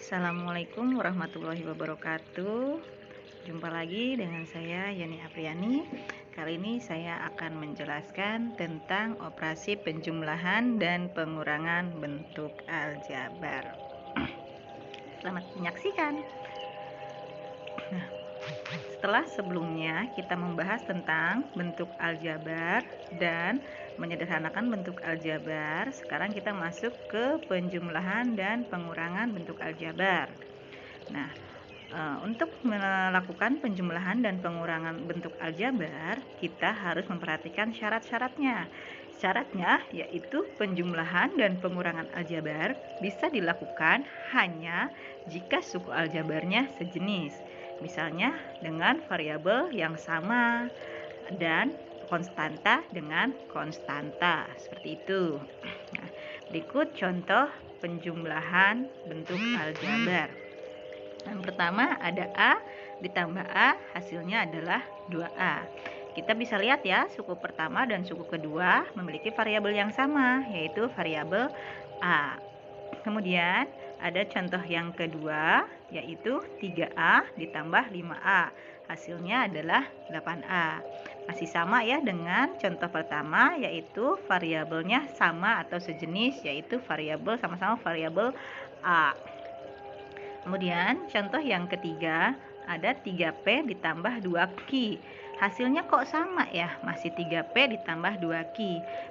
Assalamualaikum warahmatullahi wabarakatuh. Jumpa lagi dengan saya Yani Apriani. Kali ini saya akan menjelaskan tentang operasi penjumlahan dan pengurangan bentuk aljabar. Selamat menyaksikan. Nah, setelah sebelumnya kita membahas tentang bentuk aljabar dan menyederhanakan bentuk aljabar, sekarang kita masuk ke penjumlahan dan pengurangan bentuk aljabar. Nah, untuk melakukan penjumlahan dan pengurangan bentuk aljabar, kita harus memperhatikan syarat-syaratnya. Syaratnya yaitu penjumlahan dan pengurangan aljabar bisa dilakukan hanya jika suku aljabarnya sejenis. Misalnya dengan variabel yang sama dan konstanta dengan konstanta, seperti itu. Nah, berikut contoh penjumlahan bentuk aljabar. Yang pertama ada A ditambah A, hasilnya adalah 2A. Kita bisa lihat ya, suku pertama dan suku kedua memiliki variabel yang sama, yaitu variabel A. Kemudian ada contoh yang kedua, yaitu 3A ditambah 5A. Hasilnya adalah 8A. Masih sama ya dengan contoh pertama, yaitu variabelnya sama atau sejenis, yaitu variabel sama-sama variabel A. Kemudian contoh yang ketiga, ada 3P ditambah 2Q. Hasilnya kok sama ya, masih 3P ditambah 2Q.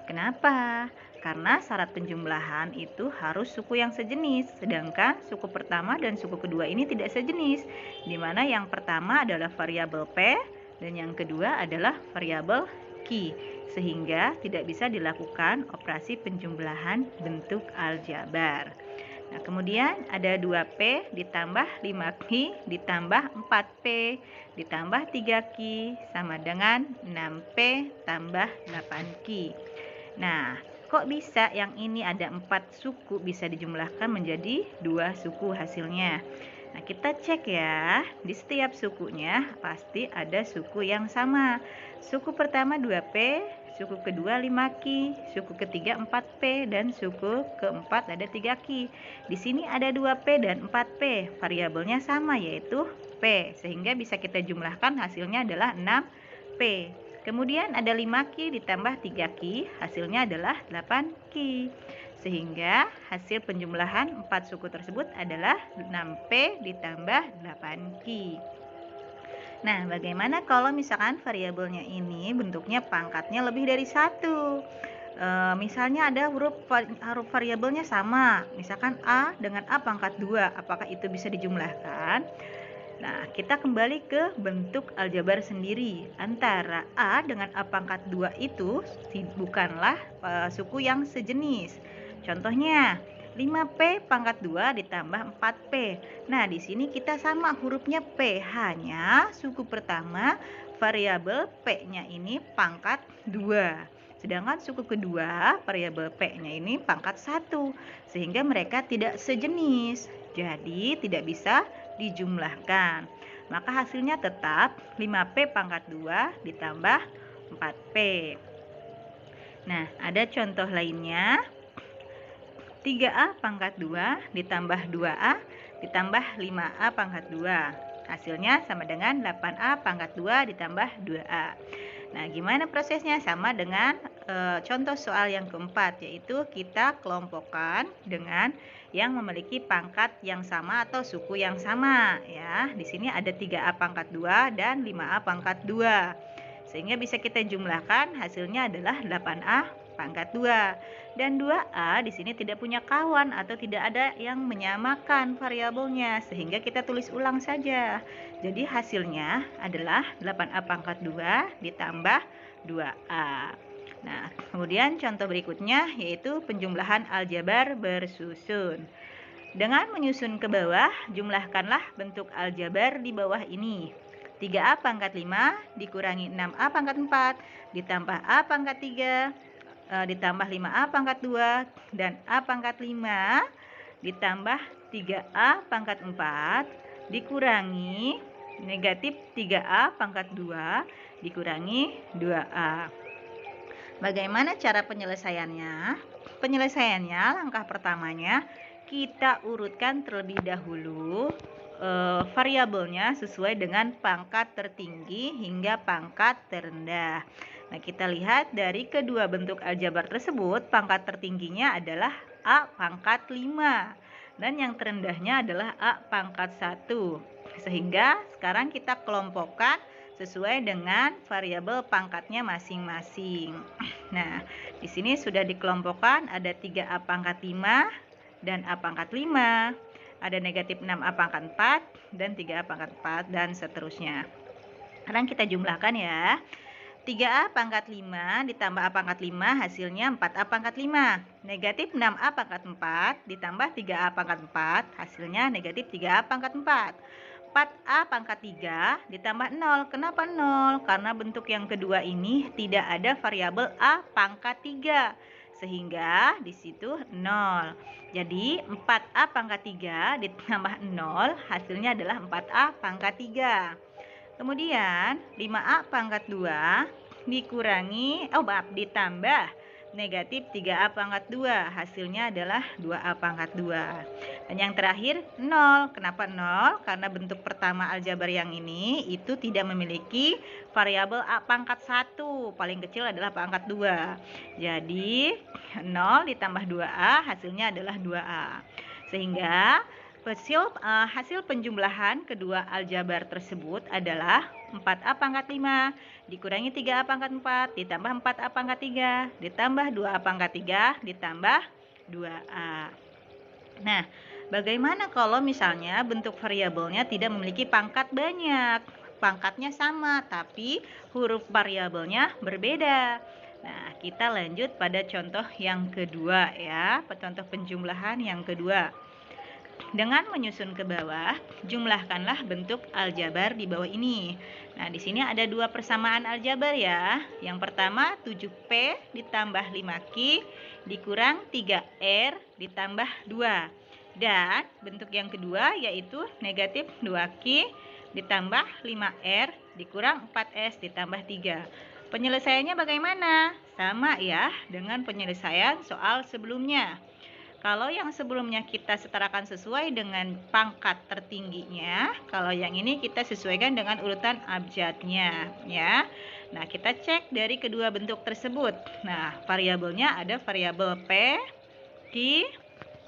Kenapa? Karena syarat penjumlahan itu harus suku yang sejenis, sedangkan suku pertama dan suku kedua ini tidak sejenis, di mana yang pertama adalah variabel P dan yang kedua adalah variabel Q, sehingga tidak bisa dilakukan operasi penjumlahan bentuk aljabar. Nah, kemudian ada 2P ditambah 5Q ditambah 4P ditambah 3Q sama dengan 6P tambah 8Q. Nah, kok bisa yang ini ada 4 suku bisa dijumlahkan menjadi 2 suku hasilnya? Nah, kita cek ya, di setiap sukunya pasti ada suku yang sama. Suku pertama 2P, suku kedua 5Q, suku ketiga 4P, dan suku keempat ada 3Q. Di sini ada 2P dan 4P, variabelnya sama yaitu P, sehingga bisa kita jumlahkan hasilnya adalah 6P. Kemudian ada 5Q ditambah 3Q, hasilnya adalah 8Q. Sehingga hasil penjumlahan 4 suku tersebut adalah 6P ditambah 8Q. Nah, bagaimana kalau misalkan variabelnya ini bentuknya pangkatnya lebih dari 1? Misalnya ada huruf variabelnya sama, misalkan A dengan A pangkat 2, apakah itu bisa dijumlahkan? Nah, kita kembali ke bentuk aljabar sendiri. Antara A dengan A pangkat 2 itu bukanlah suku yang sejenis. Contohnya, 5P pangkat 2 ditambah 4P. Nah, di sini kita sama hurufnya P, hanya suku pertama variabel P-nya ini pangkat 2. Sedangkan suku kedua variabel P-nya ini pangkat 1, sehingga mereka tidak sejenis. Jadi, tidak bisa dijumlahkan. Maka hasilnya tetap 5P pangkat 2 ditambah 4P. Nah, ada contoh lainnya. 3A pangkat 2 ditambah 2A ditambah 5A pangkat 2. Hasilnya sama dengan 8A pangkat 2 ditambah 2A. Nah, gimana prosesnya? Sama dengan contoh soal yang keempat, yaitu kita kelompokkan dengan yang memiliki pangkat yang sama atau suku yang sama ya. Di sini ada 3A pangkat 2 dan 5A pangkat 2. Sehingga bisa kita jumlahkan, hasilnya adalah 8A pangkat 2. Dan 2A di sini tidak punya kawan atau tidak ada yang menyamakan variabelnya, sehingga kita tulis ulang saja. Jadi hasilnya adalah 8A pangkat 2 ditambah 2A. Nah, kemudian contoh berikutnya yaitu penjumlahan aljabar bersusun. Dengan menyusun ke bawah, jumlahkanlah bentuk aljabar di bawah ini. 3A pangkat 5 dikurangi 6A pangkat 4 ditambah A pangkat 3 ditambah 5A pangkat 2 dan A pangkat 5 ditambah 3A pangkat 4 dikurangi negatif 3A pangkat 2 dikurangi 2A. Bagaimana cara penyelesaiannya? Penyelesaiannya langkah pertamanya kita urutkan terlebih dahulu variabelnya sesuai dengan pangkat tertinggi hingga pangkat terendah. Nah, kita lihat dari kedua bentuk aljabar tersebut, pangkat tertingginya adalah A pangkat 5 dan yang terendahnya adalah A pangkat 1. Sehingga sekarang kita kelompokkan sesuai dengan variabel pangkatnya masing-masing. Nah, di sini sudah dikelompokkan ada 3A pangkat 5 dan A pangkat 5. Ada negatif 6A pangkat 4 dan 3A pangkat 4 dan seterusnya. Sekarang kita jumlahkan ya. 3A pangkat 5 ditambah A pangkat 5 hasilnya 4A pangkat 5. Negatif 6A pangkat 4 ditambah 3A pangkat 4 hasilnya negatif 3A pangkat 4. 4A pangkat 3 ditambah 0. Kenapa 0? Karena bentuk yang kedua ini tidak ada variabel A pangkat 3. Sehingga di situ 0. Jadi 4A pangkat 3 ditambah 0 hasilnya adalah 4A pangkat 3. Kemudian 5A pangkat 2 ditambah negatif 3A pangkat 2. Hasilnya adalah 2A pangkat 2. Dan yang terakhir 0. Kenapa 0? Karena bentuk pertama aljabar yang ini itu tidak memiliki variabel A pangkat 1. Paling kecil adalah pangkat 2. Jadi 0 ditambah 2A hasilnya adalah 2A. Sehingga hasil penjumlahan kedua aljabar tersebut adalah 4A pangkat 5 dikurangi 3A pangkat 4 ditambah 4A pangkat 3 ditambah 2A pangkat 3 ditambah 2A. Nah, bagaimana kalau misalnya bentuk variabelnya tidak memiliki pangkat banyak? Pangkatnya sama, tapi huruf variabelnya berbeda. Nah, kita lanjut pada contoh yang kedua ya, contoh penjumlahan yang kedua. Dengan menyusun ke bawah, jumlahkanlah bentuk aljabar di bawah ini. Nah, di sini ada dua persamaan aljabar ya. Yang pertama 7P ditambah 5Q dikurang 3R ditambah 2. Dan bentuk yang kedua yaitu negatif 2Q ditambah 5R dikurang 4S ditambah 3. Penyelesaiannya bagaimana? Sama ya dengan penyelesaian soal sebelumnya. Kalau yang sebelumnya kita setarakan sesuai dengan pangkat tertingginya, kalau yang ini kita sesuaikan dengan urutan abjadnya ya. Nah, kita cek dari kedua bentuk tersebut. Nah, variabelnya ada variabel P, Q,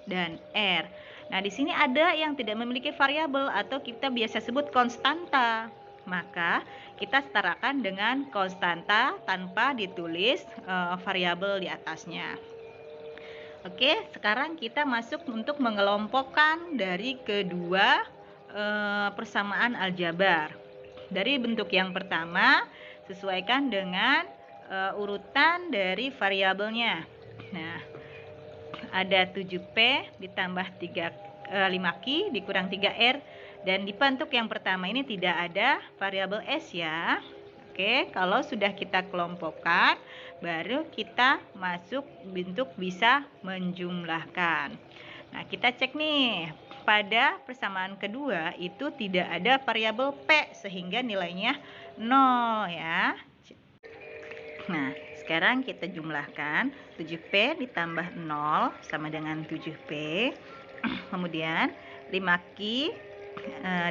dan R. Nah, di sini ada yang tidak memiliki variabel atau kita biasa sebut konstanta. Maka kita setarakan dengan konstanta tanpa ditulis variabel di atasnya. Oke, sekarang kita masuk untuk mengelompokkan dari kedua persamaan aljabar. Dari bentuk yang pertama, sesuaikan dengan urutan dari variabelnya. Nah, ada 7P ditambah 5Q dikurang 3R. Dan di bentuk yang pertama ini tidak ada variabel S ya. Oke, kalau sudah kita kelompokkan, baru kita masuk bentuk bisa menjumlahkan. Nah, kita cek nih, pada persamaan kedua itu tidak ada variabel P sehingga nilainya 0 ya. Nah, sekarang kita jumlahkan 7P ditambah 0 sama dengan 7P. Kemudian 5Q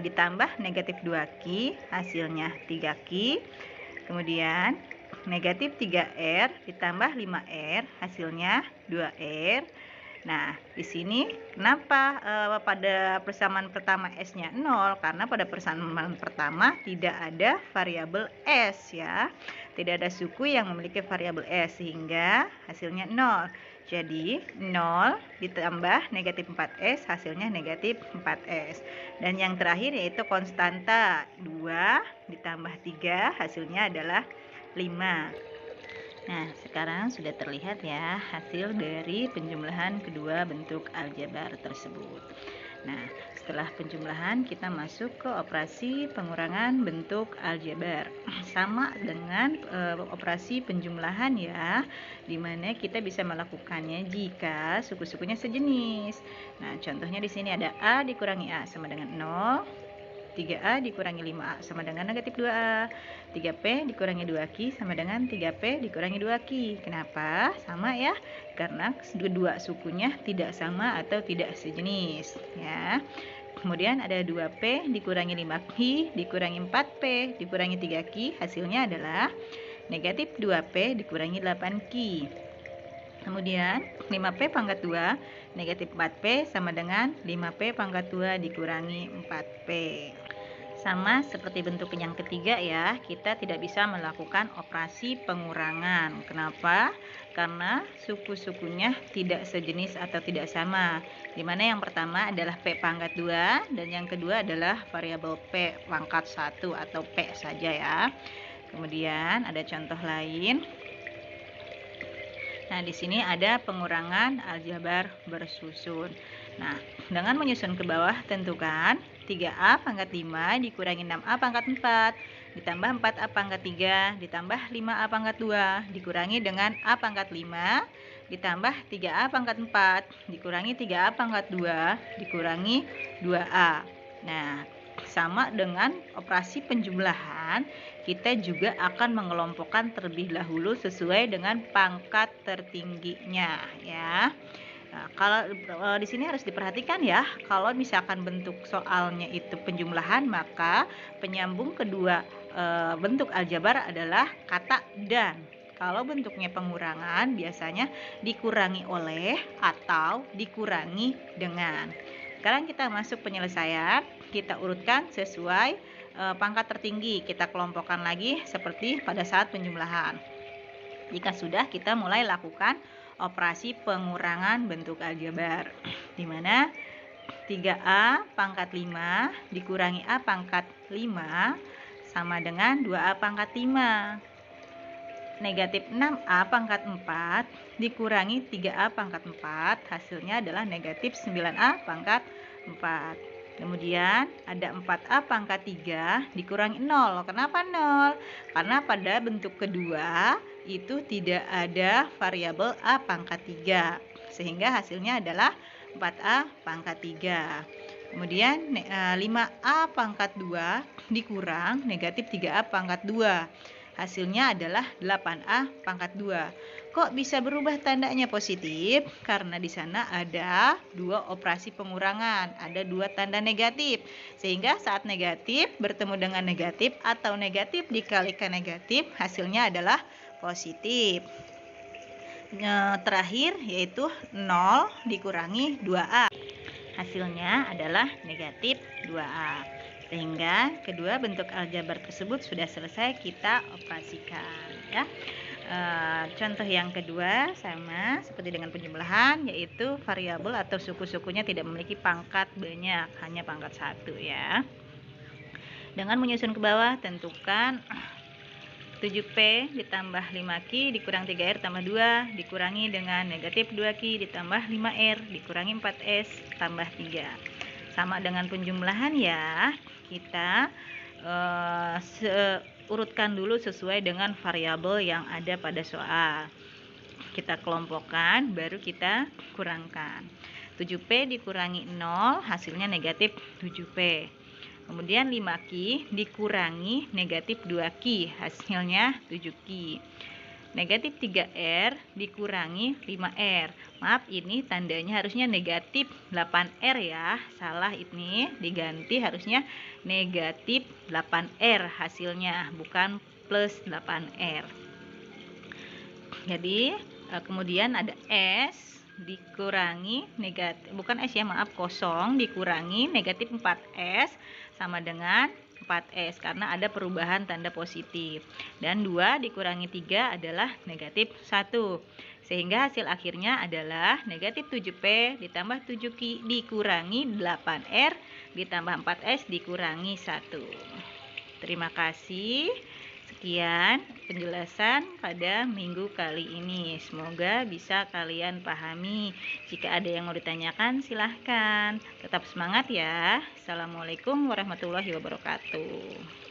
ditambah negatif 2Q hasilnya 3Q. Kemudian negatif 3R ditambah 5R hasilnya 2R. Nah, di sini kenapa pada persamaan pertama S-nya 0? Karena pada persamaan pertama tidak ada variabel S ya. Tidak ada suku yang memiliki variabel S sehingga hasilnya 0. Jadi 0 ditambah negatif 4S hasilnya negatif 4S. Dan yang terakhir yaitu konstanta 2 ditambah 3 hasilnya adalah 5. Nah, sekarang sudah terlihat ya hasil dari penjumlahan kedua bentuk aljabar tersebut. Nah, setelah penjumlahan kita masuk ke operasi pengurangan bentuk aljabar. Sama dengan operasi penjumlahan ya, dimana kita bisa melakukannya jika suku-sukunya sejenis. Nah, contohnya di sini ada A dikurangi A sama dengan 0. 3A dikurangi 5A sama dengan negatif 2A. 3P dikurangi 2Q sama dengan 3P dikurangi 2Q. Kenapa? Sama ya, karena kedua sukunya tidak sama atau tidak sejenis ya. Kemudian ada 2P dikurangi 5Q dikurangi 4P dikurangi 3Q, hasilnya adalah negatif 2P dikurangi 8Q. Kemudian 5P pangkat 2 negatif 4P sama dengan 5P pangkat 2 dikurangi 4P. Sama seperti bentuk yang ketiga ya, kita tidak bisa melakukan operasi pengurangan. Kenapa? Karena suku-sukunya tidak sejenis atau tidak sama. Dimana yang pertama adalah P pangkat 2 dan yang kedua adalah variabel P pangkat 1 atau P saja ya. Kemudian ada contoh lain. Nah, di sini ada pengurangan aljabar bersusun. Nah, dengan menyusun ke bawah, tentukan 3A pangkat 5 dikurangi 6A pangkat 4 ditambah 4A pangkat 3 ditambah 5A pangkat 2 dikurangi dengan A pangkat 5 ditambah 3A pangkat 4 dikurangi 3A pangkat 2 dikurangi 2A. Nah, sama dengan operasi penjumlahan, kita juga akan mengelompokkan terlebih dahulu sesuai dengan pangkat tertingginya ya. Nah, kalau di sini harus diperhatikan ya, kalau misalkan bentuk soalnya itu penjumlahan, maka penyambung kedua bentuk aljabar adalah kata dan. Kalau bentuknya pengurangan, biasanya dikurangi oleh atau dikurangi dengan. Sekarang kita masuk penyelesaian, kita urutkan sesuai pangkat tertinggi, kita kelompokkan lagi seperti pada saat penjumlahan. Jika sudah, kita mulai lakukan operasi pengurangan bentuk aljabar, di mana 3A pangkat 5 dikurangi A pangkat 5 sama dengan 2A pangkat 5. Negatif 6A pangkat 4 dikurangi 3A pangkat 4, hasilnya adalah negatif 9A pangkat 4. Kemudian ada 4A pangkat 3 dikurangi 0. Kenapa 0? Karena pada bentuk kedua itu tidak ada variabel A pangkat 3, sehingga hasilnya adalah 4A pangkat 3. Kemudian 5A pangkat 2 dikurang negatif 3A pangkat 2. Hasilnya adalah 8A pangkat 2. Kok bisa berubah tandanya positif? Karena di sana ada dua operasi pengurangan, ada dua tanda negatif. Sehingga saat negatif bertemu dengan negatif atau negatif dikalikan negatif, hasilnya adalah positif. Terakhir yaitu 0 dikurangi 2A. Hasilnya adalah negatif 2A. Sehingga kedua bentuk aljabar tersebut sudah selesai kita operasikan ya. Contoh yang kedua sama seperti dengan penjumlahan, yaitu variabel atau suku-sukunya tidak memiliki pangkat banyak, hanya pangkat 1 ya. Dengan menyusun ke bawah, tentukan 7P ditambah 5Q dikurang 3R tambah 2 dikurangi dengan negatif 2Q ditambah 5R dikurangi 4S tambah 3. Sama dengan penjumlahan ya, kita urutkan dulu sesuai dengan variabel yang ada pada soal. Kita kelompokkan, baru kita kurangkan. 7P dikurangi 0, hasilnya negatif 7P. Kemudian 5Q dikurangi negatif 2Q, hasilnya 7Q. Negatif 3R dikurangi 5R. Maaf, ini tandanya harusnya negatif 8R ya. Salah, ini diganti harusnya negatif 8R hasilnya, bukan plus 8R. Jadi kemudian ada S dikurangi negatif, bukan S ya, maaf, kosong dikurangi negatif 4S sama dengan 4S karena ada perubahan tanda positif. Dan 2 dikurangi 3 adalah negatif 1. Sehingga hasil akhirnya adalah negatif 7P ditambah 7Q dikurangi 8R ditambah 4S dikurangi 1. Terima kasih. Sekian penjelasan pada minggu kali ini. Semoga bisa kalian pahami. Jika ada yang mau ditanyakan, silahkan. Tetap semangat ya. Assalamualaikum warahmatullahi wabarakatuh.